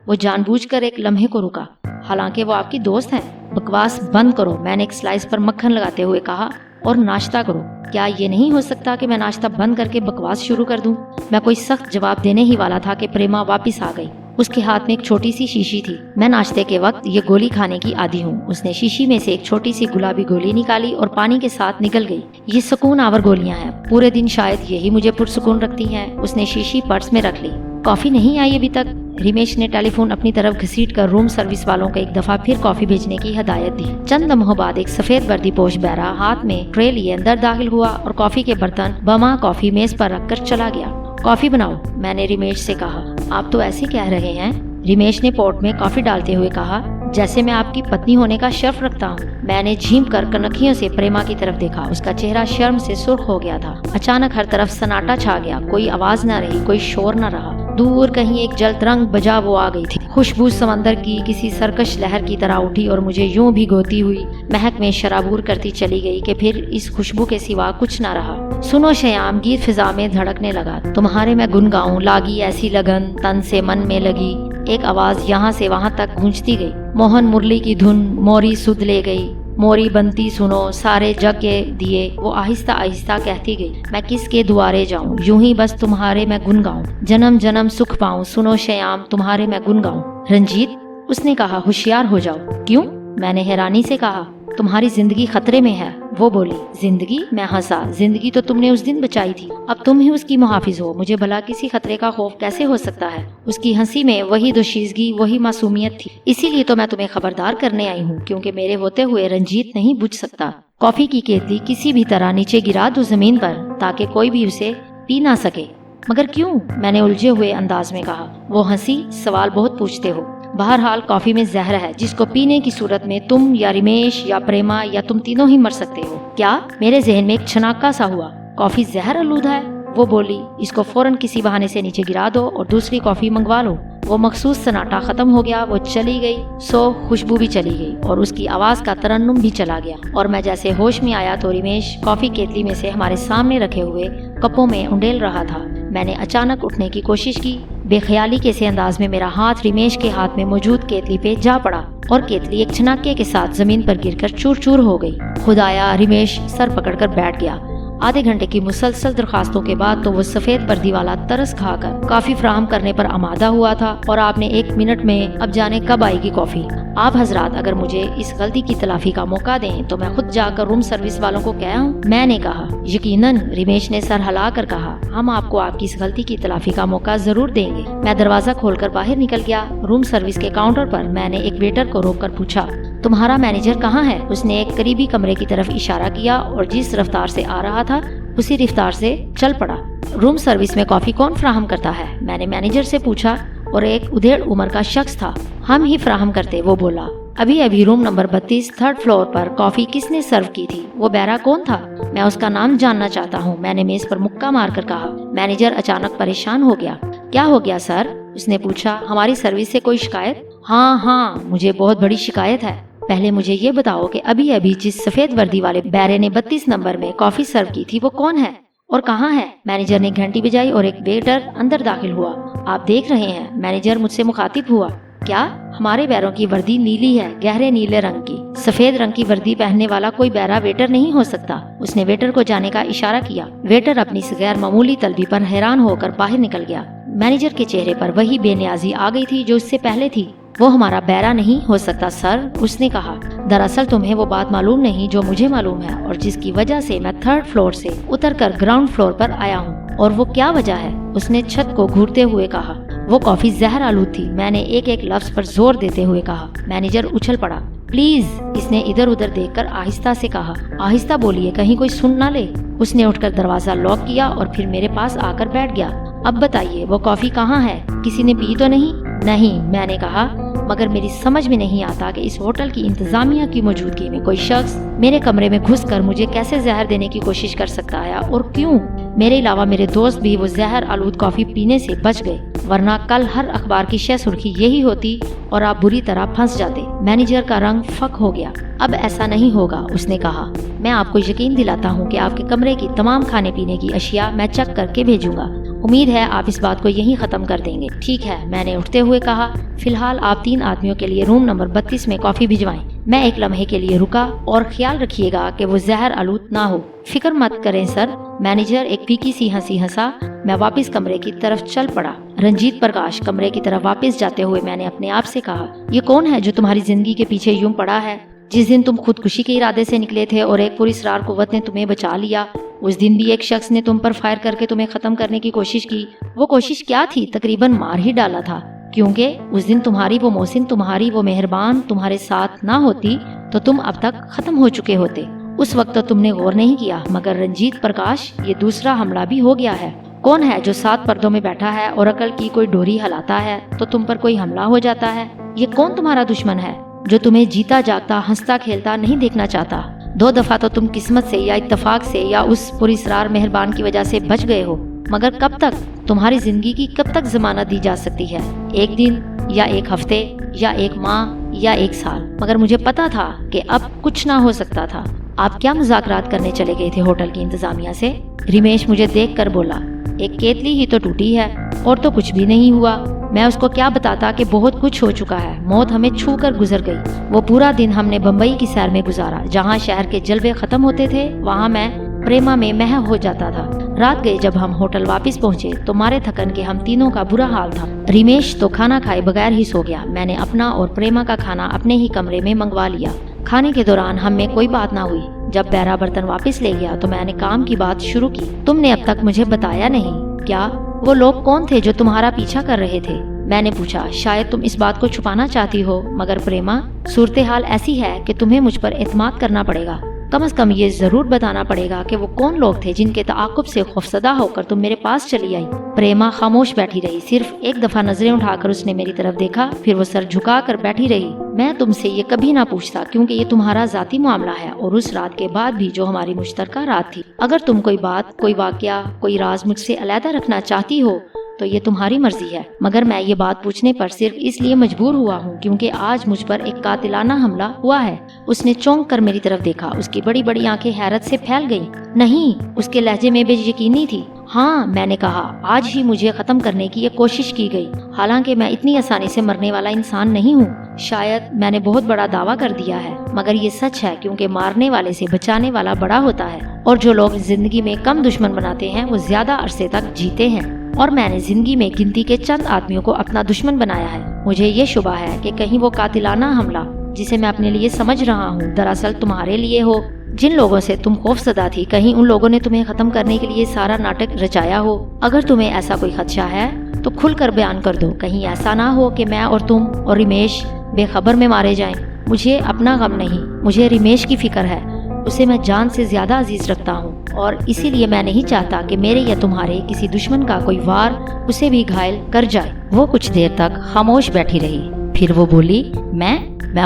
وہ جان بوجھ کر ایک لمحے کو رکا. حالانکہ وہ آپ کی دوست ہیں. بکواس بند کرو, میں نے ایک سلائس پر مکھن لگاتے ہوئے کہا, اور ناشتہ کرو. کیا یہ نہیں ہو سکتا کہ میں ناشتہ بند کر کے بکواس شروع کر دوں؟ میں کوئی سخت جواب دینے ہی والا تھا کہ پریما واپس آ گئی. اس کے ہاتھ میں ایک چھوٹی سی شیشی تھی. میں ناشتے کے وقت یہ گولی کھانے کی عادی ہوں. اس نے شیشی میں سے ایک چھوٹی سی گلابی گولی نکالی اور پانی کے ساتھ نکل گئی. یہ سکون آور گولیاں ہیں, پورے دن شاید یہی مجھے پرسکون رکھتی ہیں. اس نے شیشی پرس میں رکھ لی. کافی نہیں آئی ابھی تک؟ رمیش نے ٹیلی فون اپنی طرف گھسیٹ کر روم سروس والوں کو ایک دفعہ پھر کافی بھیجنے کی ہدایت دی. چند لمحوں بعد ایک سفید وردی پوش بہرا ہاتھ میں ٹرے لیے اندر داخل ہوا اور کافی کے برتن بما کافی میز پر رکھ کر چلا گیا. کافی بناؤ, میں نے رمیش سے کہا. آپ تو ایسے کہہ رہے ہیں, رمیش نے پوٹ میں کافی ڈالتے ہوئے کہا, جیسے میں آپ کی پتنی ہونے کا شرف رکھتا ہوں. میں نے جھیم کر کنکھیوں سے پریما کی طرف دیکھا. اس کا چہرہ شرم سے سرخ ہو گیا تھا. اچانک ہر طرف سناٹا چھا گیا. کوئی آواز نہ رہی, کوئی شور نہ رہا. دور کہیں ایک جلد رنگ بجا وہ آ گئی تھی. خوشبو سمندر کی کسی سرکش لہر کی طرح اٹھی اور مجھے یوں بھی گھوتی ہوئی مہک میں شرابور کرتی چلی گئی کہ پھر اس خوشبو کے سوا کچھ نہ رہا. سنو شیام, گیت فضا میں دھڑکنے لگا. تمہارے میں گنگاؤں, لاگی ایسی لگن, تن سے من میں لگی. ایک آواز یہاں سے وہاں تک گونجتی گئی. موہن مرلی کی دھن موری سدھ لے گئی. موری بنتی سنو سارے جگ کے دیے. وہ آہستہ آہستہ کہتی گئی. میں کس کے دوارے جاؤں, یوں ہی بس تمہارے میں گنگاؤں. جنم جنم سکھ پاؤں, سنو شیام تمہارے میں گنگاؤں. رنجیت, اس نے کہا, ہوشیار ہو جاؤ. کیوں؟ میں نے حیرانی سے کہا. تمہاری زندگی خطرے میں ہے, وہ بولی. زندگی؟ میں ہنسا. زندگی تو تم نے اس دن بچائی تھی, اب تم ہی اس کی محافظ ہو. مجھے بھلا کسی خطرے کا خوف کیسے ہو سکتا ہے؟ اس کی ہنسی میں وہی دوشیزگی, وہی معصومیت تھی. اسی لیے تو میں تمہیں خبردار کرنے آئی ہوں, کیونکہ میرے ہوتے ہوئے رنجیت نہیں بجھ سکتا. کافی کی کیتلی کسی بھی طرح نیچے گرا دو زمین پر, تاکہ کوئی بھی اسے پی نہ سکے. مگر کیوں؟ میں نے الجھے ہوئے انداز میں کہا. وہ ہنسی. سوال بہت پوچھتے ہو. بہرحال کافی میں زہر ہے جس کو پینے کی صورت میں تم یا رمیش یا پریما یا تم تینوں ہی مر سکتے ہو. کیا؟ میرے ذہن میں ایک چھناکا سا ہوا. کافی زہر آلود ہے, وہ بولی. اس کو فوراً کسی بہانے سے نیچے گرا دو اور دوسری کافی منگوا لو. وہ مخصوص سناٹا ختم ہو گیا، وہ چلی گئی، سو خوشبو بھی چلی گئی اور اس کی آواز کا ترنم بھی چلا گیا، اور میں جیسے ہوش میں آیا تو رمیش کافی کیتلی میں سے ہمارے سامنے رکھے ہوئے کپوں میں انڈیل رہا تھا۔ میں نے اچانک اٹھنے کی کوشش کی، بے خیالی کے سے انداز میں میرا ہاتھ رمیش کے ہاتھ میں موجود کیتلی پہ جا پڑا اور کیتلی ایک چھناکے کے ساتھ زمین پر گر کر چور چور ہو گئی۔ خدایا، رمیش سر پکڑ کر بیٹھ گیا۔ آدھے گھنٹے کی مسلسل درخواستوں کے بعد تو وہ سفید وردی والا ترس کھا کر کافی فراہم کرنے پر آمادہ ہوا تھا، اور آپ نے 1 منٹ میں اب جانے کب آئے گی کافی۔ آپ حضرات اگر مجھے اس غلطی کی تلافی کا موقع دیں تو میں خود جا کر روم سروس والوں کو کہہ آؤں، میں نے کہا۔ یقیناً، رمیش نے سر ہلا کر کہا، ہم آپ کو آپ کی اس غلطی کی تلافی کا موقع ضرور دیں گے۔ میں دروازہ کھول کر باہر نکل گیا۔ روم سروس کے کاؤنٹر پر میں نے ایک ویٹر کو روک کر پوچھا، تمہارا مینیجر کہاں ہے؟ اس نے ایک قریبی کمرے کی طرف اشارہ کیا اور جس رفتار سے آ رہا تھا اسی رفتار سے چل پڑا۔ روم سروس میں کافی کون فراہم کرتا ہے؟ میں نے مینیجر سے پوچھا، اور ایک ادھیڑ عمر کا شخص تھا۔ ہم ہی فراہم کرتے، وہ بولا۔ ابھی روم نمبر 32 3rd فلور پر کافی کس نے سرو کی تھی؟ وہ بیرا کون تھا؟ میں اس کا نام جاننا چاہتا ہوں، میں نے میز پر مکہ مار کر کہا۔ مینیجر اچانک پریشان ہو گیا۔ کیا ہو گیا سر؟ اس نے پوچھا۔ ہماری سروس سے کوئی شکایت؟ ہاں، مجھے بہت بڑی شکایت ہے۔ پہلے مجھے یہ بتاؤ کہ ابھی جس سفید وردی والے بیرے نے 32 نمبر میں کافی سرو کی تھی وہ کون ہے اور کہاں ہے؟ مینیجر نے گھنٹی بجائی اور ایک ویٹر اندر داخل ہوا۔ آپ دیکھ رہے ہیں، مینیجر مجھ سے مخاطب ہوا۔ کیا؟ ہمارے بیروں کی وردی نیلی ہے، گہرے نیلے رنگ کی۔ سفید رنگ کی وردی پہننے والا کوئی بیرا ویٹر نہیں ہو سکتا۔ اس نے ویٹر کو جانے کا اشارہ کیا۔ ویٹر اپنی اس غیر معمولی طلبی پر حیران ہو کر باہر نکل گیا۔ مینیجر کے چہرے پر وہی بے نیازی آ گئی تھی جو اس سے پہلے تھی۔ وہ ہمارا بیرا نہیں ہو سکتا سر، اس نے کہا۔ دراصل تمہیں وہ بات معلوم نہیں جو مجھے معلوم ہے، اور جس کی وجہ سے میں 3rd فلور سے اتر کر گراؤنڈ فلور پر آیا ہوں۔ اور وہ کیا وجہ ہے؟ اس نے چھت کو گھورتے ہوئے کہا۔ وہ کافی زہر آلود تھی، میں نے ایک لفظ پر زور دیتے ہوئے کہا۔ مینیجر اچھل پڑا۔ پلیز، اس نے ادھر ادھر دیکھ کر آہستہ سے کہا۔ آہستہ بولیے، کہیں کوئی سن نہ لے۔ اس نے اٹھ کر دروازہ لاک کیا اور پھر میرے پاس آ کر بیٹھ گیا۔ اب بتائیے، وہ کافی کہاں ہے؟ کسی نے پی تو نہیں؟ نہیں، میں نے کہا، مگر میری سمجھ میں نہیں آتا کہ اس ہوٹل کی انتظامیہ کی موجودگی میں کوئی شخص میرے کمرے میں گھس کر مجھے کیسے زہر دینے کی کوشش کر سکتا ہے، اور کیوں؟ میرے علاوہ میرے دوست بھی وہ زہر آلود کافی پینے سے بچ گئے، ورنہ کل ہر اخبار کی شہ سرخی یہی ہوتی اور آپ بری طرح پھنس جاتے۔ مینیجر کا رنگ فک ہو گیا۔ اب ایسا نہیں ہوگا، اس نے کہا۔ میں آپ کو یقین دلاتا ہوں کہ آپ کے کمرے کی تمام کھانے پینے کی اشیاء میں چیک کر کے بھیجوں گا۔ امید ہے آپ اس بات کو یہیں ختم کر دیں گے۔ ٹھیک ہے، میں نے اٹھتے ہوئے کہا۔ فی الحال آپ 3 آدمیوں کے لیے روم نمبر 32 میں کافی بھجوائیں۔ میں ایک لمحے کے لیے رکا، اور خیال رکھیے گا کہ وہ زہر آلود نہ ہو۔ فکر مت کریں سر۔ مینیجر ایک پھیکی سی ہنسی ہنسا۔ میں واپس کمرے کی طرف چل پڑا۔ رنجیت پرکاش کمرے کی طرف واپس جاتے ہوئے میں نے اپنے آپ سے کہا، یہ کون ہے جو تمہاری زندگی کے پیچھے یوں پڑا ہے؟ جس دن تم خودکشی کے ارادے سے نکلے تھے اور ایک پراسرار قوت نے تمہیں بچا لیا، اس دن بھی ایک شخص نے تم پر فائر کر کے تمہیں ختم کرنے کی کوشش کی۔ وہ کوشش کیا تھی؟ تقریباً مار ہی ڈالا تھا، کیونکہ اس دن تمہاری وہ محسن، تمہاری وہ مہربان تمہارے ساتھ نہ ہوتی تو تم اب تک ختم ہو چکے ہوتے۔ اس وقت تو تم نے غور نہیں کیا، مگر رنجیت پرکاش، یہ دوسرا حملہ بھی ہو گیا ہے۔ کون ہے جو 7 پردوں میں بیٹھا ہے اور عقل کی کوئی ڈوری ہلاتا ہے تو تم پر کوئی حملہ ہو جاتا ہے؟ یہ کون تمہارا دشمن ہے جو تمہیں جیتا جاگتا ہنستا کھیلتا نہیں دیکھنا چاہتا؟ 2 دفعہ تو تم قسمت سے یا اتفاق سے یا اس پراسرار مہربان کی وجہ سے بچ گئے ہو، مگر کب تک؟ تمہاری زندگی کی کب تک ضمانت دی جا سکتی ہے؟ 1 دن یا 1 ہفتے یا 1 ماہ یا 1 سال؟ مگر مجھے پتا تھا کہ اب کچھ نہ ہو سکتا تھا۔ آپ کیا مذاکرات کرنے چلے گئے تھے ہوٹل کی انتظامیہ سے؟ رمیش مجھے دیکھ کر بولا، ایک کیتلی ہی تو ٹوٹی ہے اور تو کچھ بھی نہیں ہوا۔ میں اس کو کیا بتاتا کہ بہت کچھ ہو چکا ہے، موت ہمیں چھو کر گزر گئی۔ وہ پورا دن ہم نے بمبئی کی سیر میں گزارا، جہاں شہر کے جلوے ختم ہوتے تھے وہاں میں پریما میں محو ہو جاتا تھا۔ رات گئے جب ہم ہوٹل واپس پہنچے تو مارے تھکن کے ہم تینوں کا برا حال تھا۔ رمیش تو کھانا کھائے بغیر ہی سو گیا۔ میں نے اپنا اور پریما کا کھانا اپنے ہی کمرے میں منگوا لیا۔ کھانے کے دوران ہم میں کوئی بات نہ ہوئی۔ جب بیرا برتن واپس لے گیا تو میں نے کام کی بات شروع کی۔ تم نے اب تک مجھے بتایا نہیں، کیا وہ لوگ کون تھے جو تمہارا پیچھا کر رہے تھے؟ میں نے پوچھا، شاید تم اس بات کو چھپانا چاہتی ہو، مگر پریما، صورتحال ایسی ہے کہ تمہیں مجھ پر اعتماد کرنا پڑے گا۔ کم از کم یہ ضرور بتانا پڑے گا کہ وہ کون لوگ تھے جن کے تعاقب سے خوفزدہ ہو کر تم میرے پاس چلی آئی۔ پریما خاموش بیٹھی رہی، صرف ایک دفعہ نظریں اٹھا کر اس نے میری طرف دیکھا، پھر وہ سر جھکا کر بیٹھی رہی۔ میں تم سے یہ کبھی نہ پوچھتا کیونکہ یہ تمہارا ذاتی معاملہ ہے، اور اس رات کے بعد بھی جو ہماری مشترکہ رات تھی۔ اگر تم کوئی بات، کوئی واقعہ، کوئی راز مجھ سے علیحدہ رکھنا چاہتی ہو تو یہ تمہاری مرضی ہے، مگر میں یہ بات پوچھنے پر صرف اس لیے مجبور ہوا ہوں کیونکہ آج مجھ پر ایک قاتلانہ حملہ ہوا ہے۔ اس نے چونک کر میری طرف دیکھا، اس کی بڑی بڑی آنکھیں حیرت سے پھیل گئیں۔ نہیں، اس کے لہجے میں بے یقینی تھی۔ ہاں، میں نے کہا، آج ہی مجھے ختم کرنے کی یہ کوشش کی گئی، حالانکہ میں اتنی آسانی سے مرنے والا انسان نہیں ہوں۔ شاید میں نے بہت بڑا دعویٰ کر دیا ہے، مگر یہ سچ ہے کیونکہ مارنے والے سے بچانے والا بڑا ہوتا ہے، اور جو لوگ زندگی میں کم دشمن بناتے ہیں وہ زیادہ عرصے تک جیتے ہیں، اور میں نے زندگی میں گنتی کے چند آدمیوں کو اپنا دشمن بنایا ہے۔ مجھے یہ شبہ ہے کہ کہیں وہ قاتلانہ حملہ جسے میں اپنے لیے سمجھ رہا ہوں دراصل تمہارے لیے ہو۔ جن لوگوں سے تم خوفزدہ تھی، کہیں ان لوگوں نے تمہیں ختم کرنے کے لیے سارا ناٹک رچایا ہو۔ اگر تمہیں ایسا کوئی خدشہ ہے تو کھل کر بیان کر دو، کہیں ایسا نہ ہو کہ میں اور تم اور رمیش بے خبر میں مارے جائیں۔ مجھے اپنا غم نہیں، مجھے رمیش کی فکر ہے، اسے میں جان سے زیادہ عزیز رکھتا ہوں، اور اسی لیے میں نہیں چاہتا کہ میرے یا تمہارے کسی دشمن کا کوئی وار اسے بھی گھائل کر جائے۔ وہ کچھ دیر تک خاموش بیٹھی رہی، پھر وہ بولی، میں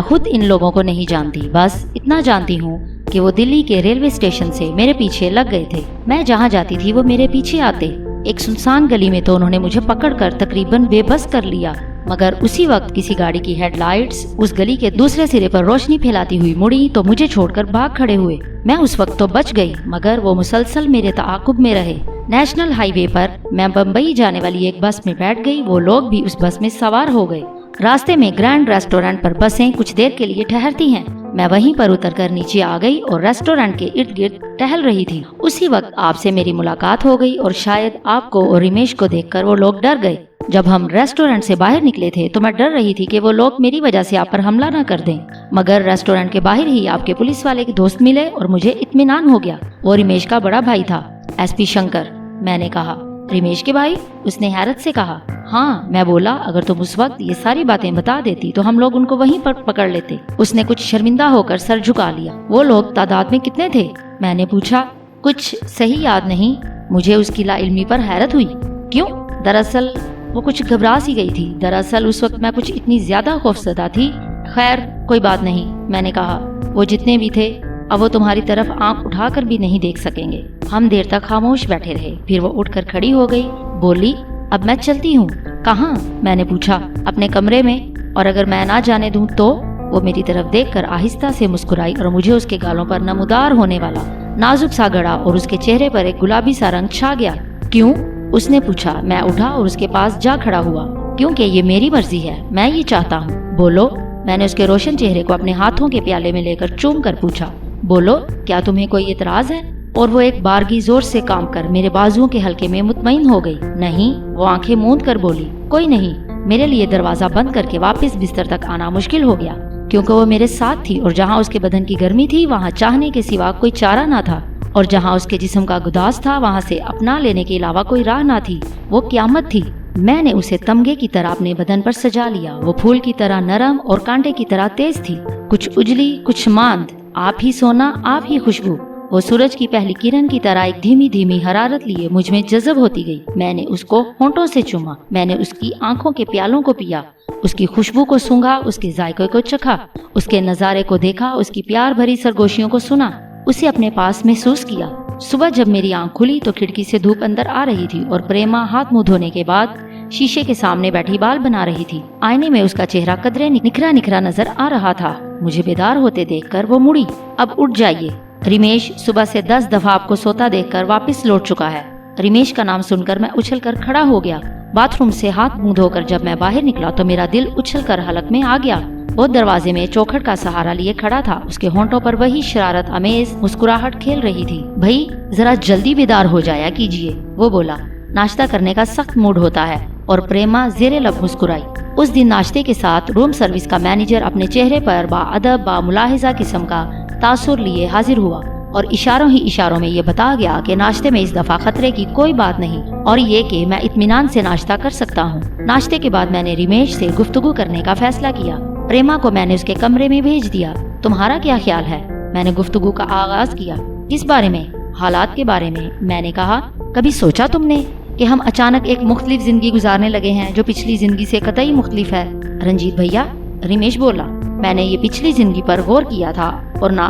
خود ان لوگوں کو نہیں جانتی، بس اتنا جانتی ہوں کہ وہ دلی کے ریلوے اسٹیشن سے میرے پیچھے لگ گئے تھے۔ میں جہاں جاتی تھی وہ میرے پیچھے آتے۔ ایک سنسان گلی میں تو انہوں نے مجھے پکڑ کر تقریباً بے بس کر لیا، مگر اسی وقت کسی گاڑی کی ہیڈ لائٹس اس گلی کے دوسرے سرے پر روشنی پھیلاتی ہوئی مڑی تو مجھے چھوڑ کر بھاگ کھڑے ہوئے۔ میں اس وقت تو بچ گئی، مگر وہ مسلسل میرے تعاقب میں رہے۔ نیشنل ہائی وے پر میں بمبئی جانے والی ایک بس میں بیٹھ گئی، وہ لوگ بھی اس بس میں سوار ہو گئے۔ راستے میں گرینڈ ریسٹورنٹ پر بسیں کچھ دیر کے لیے ٹھہرتی ہیں، میں وہیں پر اتر کر نیچے آ گئی اور ریسٹورنٹ کے ارد گرد ٹہل رہی تھی۔ اسی وقت آپ سے میری ملاقات ہو گئی اور شاید آپ کو اور رمیش کو دیکھ کر وہ لوگ ڈر گئے۔ جب ہم ریسٹورنٹ سے باہر نکلے تھے تو میں ڈر رہی تھی کہ وہ لوگ میری وجہ سے آپ پر حملہ نہ کر دیں، مگر ریسٹورنٹ کے باہر ہی آپ کے پولیس والے کے دوست ملے اور مجھے اطمینان ہو گیا۔ وہ رمیش کا بڑا بھائی تھا، ایس پی شنکر۔ میں نے کہا، رمیش کے بھائی؟ اس نے حیرت سے کہا۔ ہاں، میں بولا، اگر تم اس وقت یہ ساری باتیں بتا دیتی تو ہم لوگ ان کو وہیں پر پکڑ لیتے۔ اس نے کچھ شرمندہ ہو کر سر جھکا لیا۔ وہ لوگ تعداد میں کتنے تھے؟ میں نے پوچھا۔ کچھ صحیح یاد نہیں۔ مجھے اس کی لا علمی پر حیرت ہوئی۔ کیوں؟ دراصل وہ کچھ گھبرا سی گئی تھی۔ دراصل اس وقت میں کچھ اتنی زیادہ خوفزدہ تھی۔ خیر، کوئی بات نہیں، میں نے کہا۔ وہ جتنے بھی تھے اب وہ تمہاری طرف آنکھ اٹھا کر بھی نہیں دیکھ سکیں گے۔ ہم دیر تک خاموش بیٹھے رہے، پھر وہ اٹھ کر کھڑی ہو گئی، بولی، اب میں چلتی ہوں۔ کہاں؟ میں نے پوچھا۔ اپنے کمرے میں، اور اگر میں نہ جانے دوں تو؟ وہ میری طرف دیکھ کر آہستہ سے مسکرائی اور مجھے اس کے گالوں پر نمودار ہونے والا نازک سا گڑا اور اس کے چہرے پر ایک گلابی سا رنگ چھا گیا۔ کیوں؟ اس نے پوچھا۔ میں اٹھا اور اس کے پاس جا کھڑا ہوا۔ کیونکہ یہ میری مرضی ہے، میں یہ چاہتا ہوں۔ بولو۔ میں نے اس کے روشن چہرے کو اپنے ہاتھوں کے پیالے میں لے کر چوم کر پوچھا۔ بولو، کیا تمہیں کوئی اعتراض ہے؟ اور وہ ایک بارگی زور سے کام کر میرے بازوؤں کے حلقے میں مطمئن ہو گئی۔ نہیں، وہ آنکھیں موند کر بولی، کوئی نہیں۔ میرے لیے دروازہ بند کر کے واپس بستر تک آنا مشکل ہو گیا، کیونکہ وہ میرے ساتھ تھی، اور جہاں اس کے بدن کی گرمی تھی وہاں چاہنے کے سوا کوئی چارہ نہ تھا، اور جہاں اس کے جسم کا گداز تھا وہاں سے اپنا لینے کے علاوہ کوئی راہ نہ تھی۔ وہ قیامت تھی۔ میں نے اسے تمغے کی طرح اپنے بدن پر سجا لیا۔ وہ پھول کی طرح نرم اور کانٹے کی طرح تیز تھی، کچھ اجلی، کچھ ماند، آپ ہی سونا، آپ ہی خوشبو۔ وہ سورج کی پہلی کرن کی طرح ایک دھیمی دھیمی حرارت لیے مجھ میں جذب ہوتی گئی۔ میں نے اس کو ہونٹوں سے چوما، میں نے اس کی آنکھوں کے پیالوں کو پیا، اس کی خوشبو کو سونگھا، اس کے ذائقے کو چکھا، اس کے نظارے کو دیکھا، اس کی پیار بھری سرگوشیوں کو سنا، اسے اپنے پاس محسوس کیا۔ صبح جب میری آنکھ کھلی تو کھڑکی سے دھوپ اندر آ رہی تھی، اور پریما ہاتھ منہ دھونے کے بعد شیشے کے سامنے بیٹھی بال بنا رہی تھی۔ آئینے میں اس کا چہرہ قدرے نکھرا نکھرا نظر آ رہا تھا۔ مجھے بیدار ہوتے دیکھ کر وہ مڑی۔ اب اٹھ جائیے، رمیش صبح سے 10 دفعہ آپ کو سوتا دیکھ کر واپس لوٹ چکا ہے۔ رمیش کا نام سن کر میں اچھل کر کھڑا ہو گیا۔ باتھ روم سے ہاتھ منہ دھو کر جب میں باہر نکلا تو میرا دل اچھل کر حلق میں آ گیا۔ وہ دروازے میں چوکھٹ کا سہارا لیے کھڑا تھا، اس کے ہونٹوں پر وہی شرارت امیز مسکراہٹ کھیل رہی تھی۔ بھائی ذرا جلدی بیدار ہو جایا کیجیے، وہ بولا۔ ناشتہ کرنے کا سخت موڈ ہوتا ہے، اور پریما زیر لب مسکرائی۔ اس دن ناشتے کے ساتھ روم سروس کا مینیجر اپنے چہرے پر با ادب با ملاحظہ قسم کا تاثر لیے حاضر ہوا، اور اشاروں ہی اشاروں میں یہ بتا گیا کہ ناشتے میں اس دفعہ خطرے کی کوئی بات نہیں، اور یہ کہ میں اطمینان سے ناشتہ کر سکتا ہوں۔ ناشتے کے بعد میں نے رمیش سے گفتگو کرنے کا فیصلہ کیا۔ پریما کو میں نے اس کے کمرے میں بھیج دیا۔ تمہارا کیا خیال ہے؟ میں نے گفتگو کا آغاز کیا۔ کس بارے میں؟ حالات کے بارے میں نے کہا۔ کبھی سوچا تم نے کہ ہم اچانک ایک مختلف زندگی گزارنے لگے ہیں جو پچھلی زندگی سے قطعی مختلف ہے؟ رنجیت بھیا، رمیش بولا، میں نے یہ پچھلی زندگی پر غور کیا تھا اور نہ